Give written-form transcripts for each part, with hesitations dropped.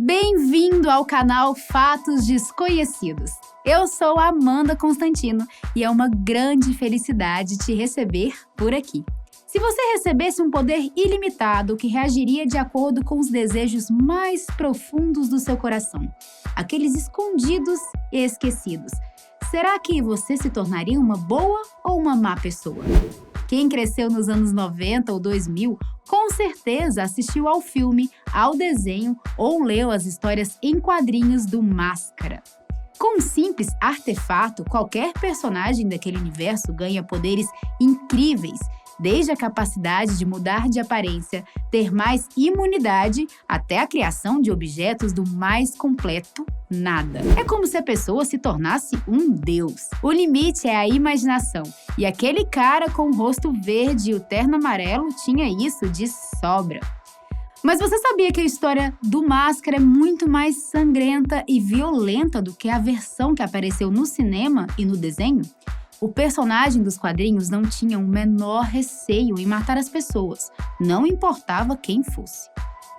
Bem-vindo ao canal Fatos Desconhecidos. Eu sou a Amanda Constantino e é uma grande felicidade te receber por aqui. Se você recebesse um poder ilimitado que reagiria de acordo com os desejos mais profundos do seu coração, aqueles escondidos e esquecidos, será que você se tornaria uma boa ou uma má pessoa? Quem cresceu nos anos 90 ou 2000, com certeza assistiu ao filme, ao desenho ou leu as histórias em quadrinhos do Máscara. Com um simples artefato, qualquer personagem daquele universo ganha poderes incríveis, desde a capacidade de mudar de aparência, ter mais imunidade, até a criação de objetos do mais completo nada. É como se a pessoa se tornasse um deus. O limite é a imaginação. E aquele cara com o rosto verde e o terno amarelo tinha isso de sobra. Mas você sabia que a história do Máscara é muito mais sangrenta e violenta do que a versão que apareceu no cinema e no desenho? O personagem dos quadrinhos não tinha o menor receio em matar as pessoas, não importava quem fosse.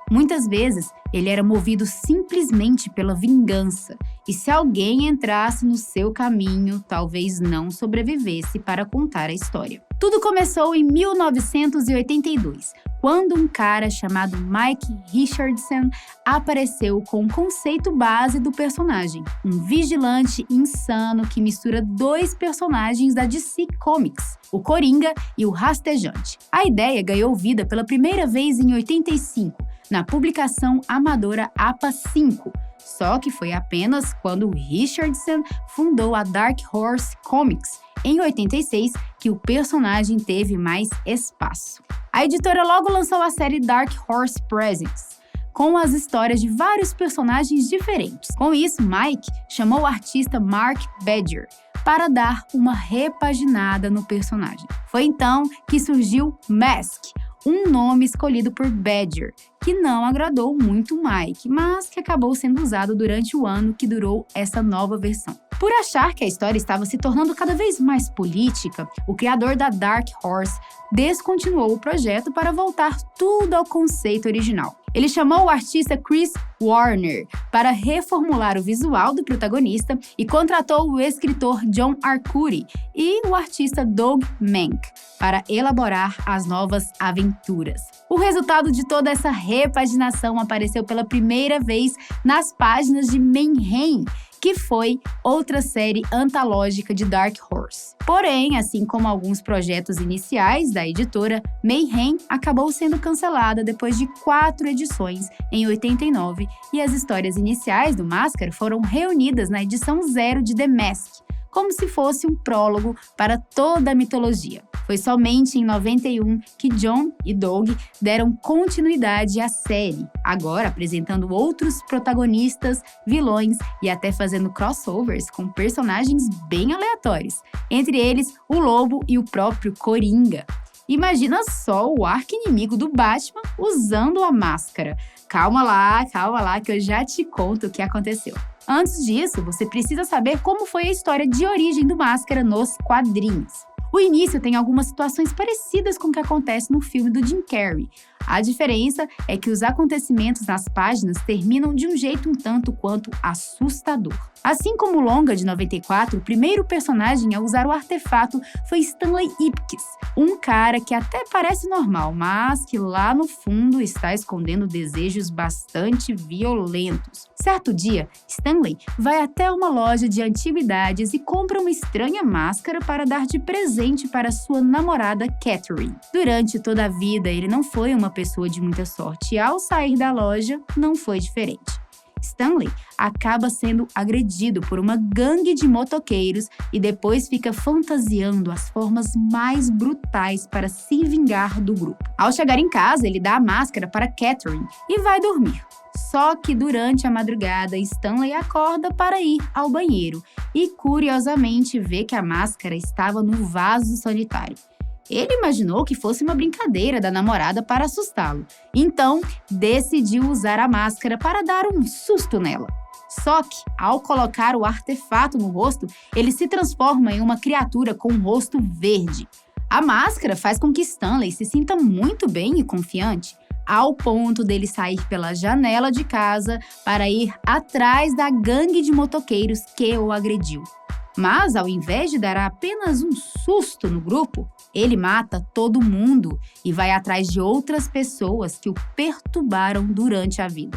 Muitas vezes, ele era movido simplesmente pela vingança, e se alguém entrasse no seu caminho, talvez não sobrevivesse para contar a história. Tudo começou em 1982, quando um cara chamado Mike Richardson apareceu com o conceito base do personagem, um vigilante insano que mistura dois personagens da DC Comics, o Coringa e o Rastejante. A ideia ganhou vida pela primeira vez em 85, na publicação amadora APA 5, só que foi apenas quando Richardson fundou a Dark Horse Comics, em 86, que o personagem teve mais espaço. A editora logo lançou a série Dark Horse Presents, com as histórias de vários personagens diferentes. Com isso, Mike chamou o artista Mark Badger para dar uma repaginada no personagem. Foi então que surgiu Mask, um nome escolhido por Badger, que não agradou muito Mike, mas que acabou sendo usado durante o ano que durou essa nova versão. Por achar que a história estava se tornando cada vez mais política, o criador da Dark Horse descontinuou o projeto para voltar tudo ao conceito original. Ele chamou o artista Chris Warner para reformular o visual do protagonista e contratou o escritor John Arcudi e o artista Doug Mahnke para elaborar as novas aventuras. O resultado de toda essa repaginação apareceu pela primeira vez nas páginas de Mayhem, que foi outra série antológica de Dark Horse. Porém, assim como alguns projetos iniciais da editora, Mayhem acabou sendo cancelada depois de 4 edições, em 89, e as histórias iniciais do Máscara foram reunidas na edição 0 de The Mask, como se fosse um prólogo para toda a mitologia. Foi somente em 91 que John e Doug deram continuidade à série, agora apresentando outros protagonistas, vilões e até fazendo crossovers com personagens bem aleatórios, entre eles o Lobo e o próprio Coringa. Imagina só o arqui-inimigo do Batman usando a máscara. Calma lá, que eu já te conto o que aconteceu. Antes disso, você precisa saber como foi a história de origem do Máscara nos quadrinhos. O início tem algumas situações parecidas com o que acontece no filme do Jim Carrey. A diferença é que os acontecimentos nas páginas terminam de um jeito um tanto quanto assustador. Assim como o longa de 94, o primeiro personagem a usar o artefato foi Stanley Ipkiss, um cara que até parece normal, mas que lá no fundo está escondendo desejos bastante violentos. Certo dia, Stanley vai até uma loja de antiguidades e compra uma estranha máscara para dar de presente para sua namorada Catherine. Durante toda a vida, ele não foi uma pessoa de muita sorte e ao sair da loja, não foi diferente. Stanley acaba sendo agredido por uma gangue de motoqueiros e depois fica fantasiando as formas mais brutais para se vingar do grupo. Ao chegar em casa, ele dá a máscara para Catherine e vai dormir. Só que durante a madrugada, Stanley acorda para ir ao banheiro e curiosamente vê que a máscara estava no vaso sanitário. Ele imaginou que fosse uma brincadeira da namorada para assustá-lo, então decidiu usar a máscara para dar um susto nela. Só que, ao colocar o artefato no rosto, ele se transforma em uma criatura com um rosto verde. A máscara faz com que Stanley se sinta muito bem e confiante, ao ponto dele sair pela janela de casa para ir atrás da gangue de motoqueiros que o agrediu. Mas, ao invés de dar apenas um susto no grupo, ele mata todo mundo e vai atrás de outras pessoas que o perturbaram durante a vida.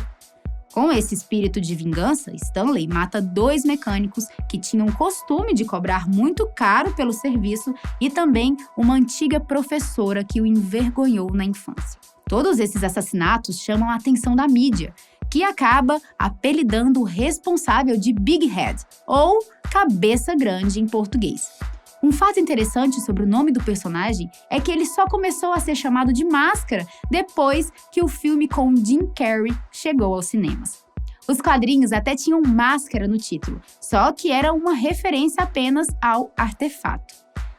Com esse espírito de vingança, Stanley mata 2 mecânicos que tinham costume de cobrar muito caro pelo serviço e também uma antiga professora que o envergonhou na infância. Todos esses assassinatos chamam a atenção da mídia, que acaba apelidando o responsável de Big Head, ou Cabeça Grande em português. Um fato interessante sobre o nome do personagem é que ele só começou a ser chamado de Máscara depois que o filme com Jim Carrey chegou aos cinemas. Os quadrinhos até tinham Máscara no título, só que era uma referência apenas ao artefato.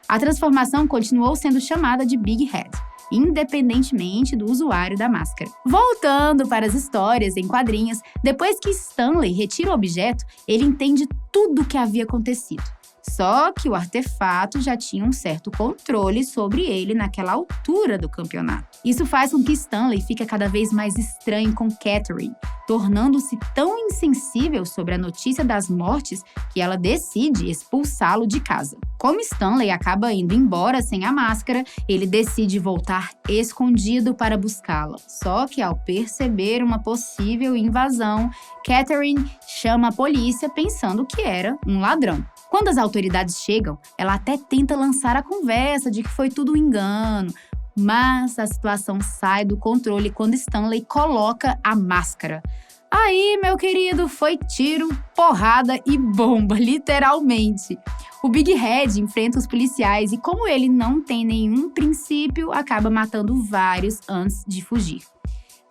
A transformação continuou sendo chamada de Big Head, independentemente do usuário da máscara. Voltando para as histórias em quadrinhos, depois que Stanley retira o objeto, ele entende tudo o que havia acontecido. Só que o artefato já tinha um certo controle sobre ele naquela altura do campeonato. Isso faz com que Stanley fique cada vez mais estranho com Catherine, tornando-se tão insensível sobre a notícia das mortes que ela decide expulsá-lo de casa. Como Stanley acaba indo embora sem a máscara, ele decide voltar escondido para buscá-la. Só que ao perceber uma possível invasão, Catherine chama a polícia pensando que era um ladrão. Quando as autoridades chegam, ela até tenta lançar a conversa de que foi tudo um engano, mas a situação sai do controle quando Stanley coloca a máscara. Aí, meu querido, foi tiro, porrada e bomba, literalmente. O Big Head enfrenta os policiais e, como ele não tem nenhum princípio, acaba matando vários antes de fugir.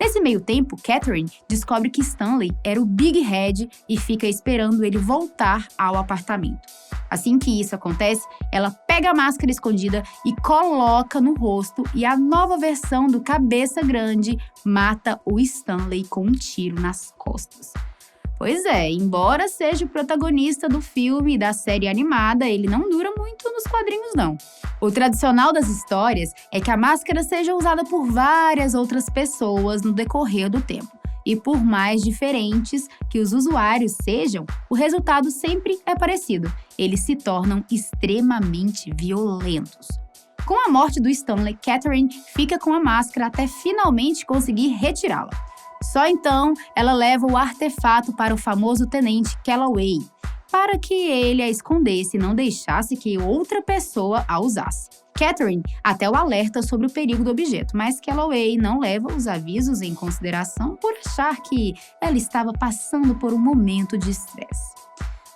Nesse meio tempo, Catherine descobre que Stanley era o Big Head e fica esperando ele voltar ao apartamento. Assim que isso acontece, ela pega a máscara escondida e coloca no rosto e a nova versão do Cabeça Grande mata o Stanley com um tiro nas costas. Pois é, embora seja o protagonista do filme e da série animada, ele não dura muito nos quadrinhos, não. O tradicional das histórias é que a máscara seja usada por várias outras pessoas no decorrer do tempo. E por mais diferentes que os usuários sejam, o resultado sempre é parecido. Eles se tornam extremamente violentos. Com a morte do Stanley, Catherine fica com a máscara até finalmente conseguir retirá-la. Só então, ela leva o artefato para o famoso tenente Calloway, para que ele a escondesse e não deixasse que outra pessoa a usasse. Catherine até o alerta sobre o perigo do objeto, mas Calloway não leva os avisos em consideração por achar que ela estava passando por um momento de estresse.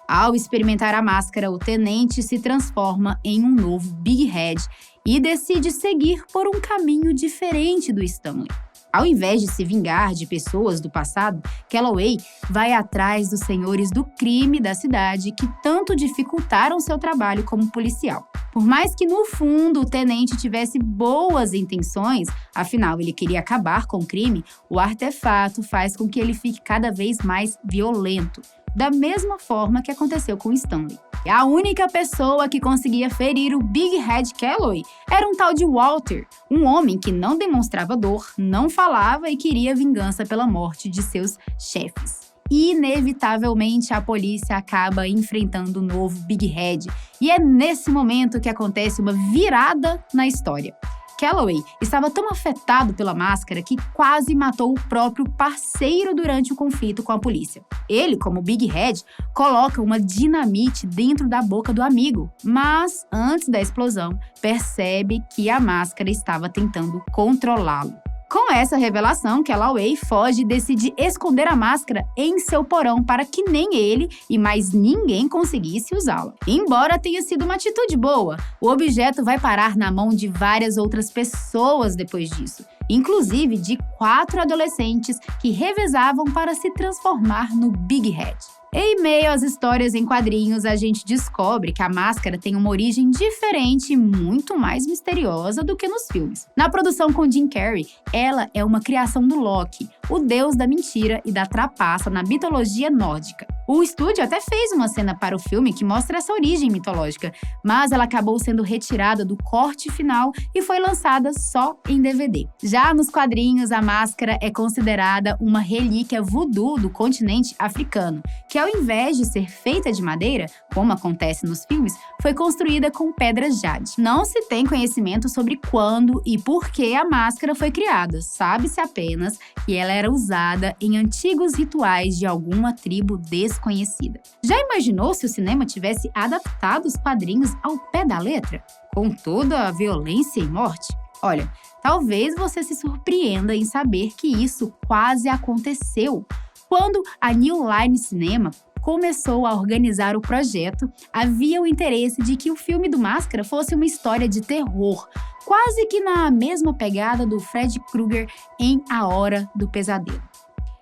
Ao experimentar a máscara, o tenente se transforma em um novo Big Head e decide seguir por um caminho diferente do Stanley. Ao invés de se vingar de pessoas do passado, Calloway vai atrás dos senhores do crime da cidade que tanto dificultaram seu trabalho como policial. Por mais que no fundo o tenente tivesse boas intenções, afinal ele queria acabar com o crime, o artefato faz com que ele fique cada vez mais violento, da mesma forma que aconteceu com Stanley. A única pessoa que conseguia ferir o Big Head Calloway era um tal de Walter, um homem que não demonstrava dor, não falava e queria vingança pela morte de seus chefes. Inevitavelmente, a polícia acaba enfrentando o novo Big Head, e é nesse momento que acontece uma virada na história. Calloway estava tão afetado pela máscara que quase matou o próprio parceiro durante o conflito com a polícia. Ele, como Big Head, coloca uma dinamite dentro da boca do amigo, mas antes da explosão, percebe que a máscara estava tentando controlá-lo. Com essa revelação, Calloway foge e decide esconder a máscara em seu porão para que nem ele e mais ninguém conseguisse usá-la. Embora tenha sido uma atitude boa, o objeto vai parar na mão de várias outras pessoas depois disso, inclusive de 4 adolescentes que revezavam para se transformar no Big Head. Em meio às histórias em quadrinhos, a gente descobre que a máscara tem uma origem diferente e muito mais misteriosa do que nos filmes. Na produção com Jim Carrey, ela é uma criação do Loki, o deus da mentira e da trapaça na mitologia nórdica. O estúdio até fez uma cena para o filme que mostra essa origem mitológica, mas ela acabou sendo retirada do corte final e foi lançada só em DVD. Já nos quadrinhos, a máscara é considerada uma relíquia voodoo do continente africano, que ao invés de ser feita de madeira, como acontece nos filmes, foi construída com pedras jade. Não se tem conhecimento sobre quando e por que a máscara foi criada, sabe-se apenas que ela era usada em antigos rituais de alguma tribo desconhecida. Já imaginou se o cinema tivesse adaptado os quadrinhos ao pé da letra, com toda a violência e morte? Olha, talvez você se surpreenda em saber que isso quase aconteceu. Quando a New Line Cinema começou a organizar o projeto, havia o interesse de que o filme do Máscara fosse uma história de terror, quase que na mesma pegada do Fred Krueger em A Hora do Pesadelo.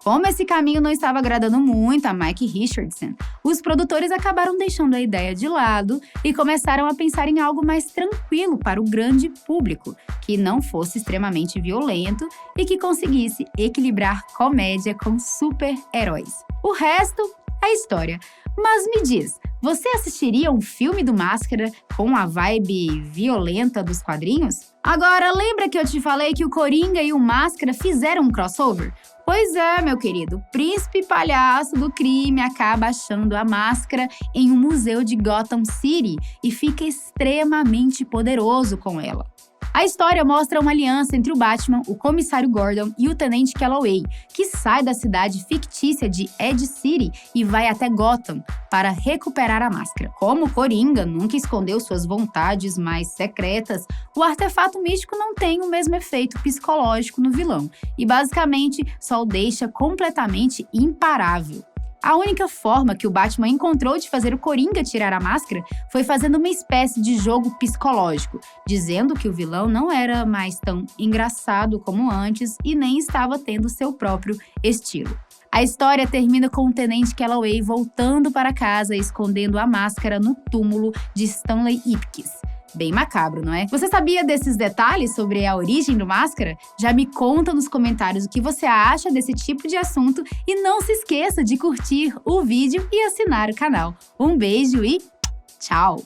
Como esse caminho não estava agradando muito a Mike Richardson, os produtores acabaram deixando a ideia de lado e começaram a pensar em algo mais tranquilo para o grande público, que não fosse extremamente violento e que conseguisse equilibrar comédia com super-heróis. O resto é história. Mas me diz, você assistiria um filme do Máscara com a vibe violenta dos quadrinhos? Agora, lembra que eu te falei que o Coringa e o Máscara fizeram um crossover? Pois é, meu querido, o príncipe palhaço do crime acaba achando a máscara em um museu de Gotham City e fica extremamente poderoso com ela. A história mostra uma aliança entre o Batman, o comissário Gordon e o tenente Calloway, que sai da cidade fictícia de Edge City e vai até Gotham para recuperar a máscara. Como o Coringa nunca escondeu suas vontades mais secretas, o artefato místico não tem o mesmo efeito psicológico no vilão e basicamente só o deixa completamente imparável. A única forma que o Batman encontrou de fazer o Coringa tirar a máscara foi fazendo uma espécie de jogo psicológico, dizendo que o vilão não era mais tão engraçado como antes e nem estava tendo seu próprio estilo. A história termina com o tenente Calloway voltando para casa e escondendo a máscara no túmulo de Stanley Ipkiss. Bem macabro, não é? Você sabia desses detalhes sobre a origem do Máscara? Já me conta nos comentários o que você acha desse tipo de assunto e não se esqueça de curtir o vídeo e assinar o canal. Um beijo e tchau!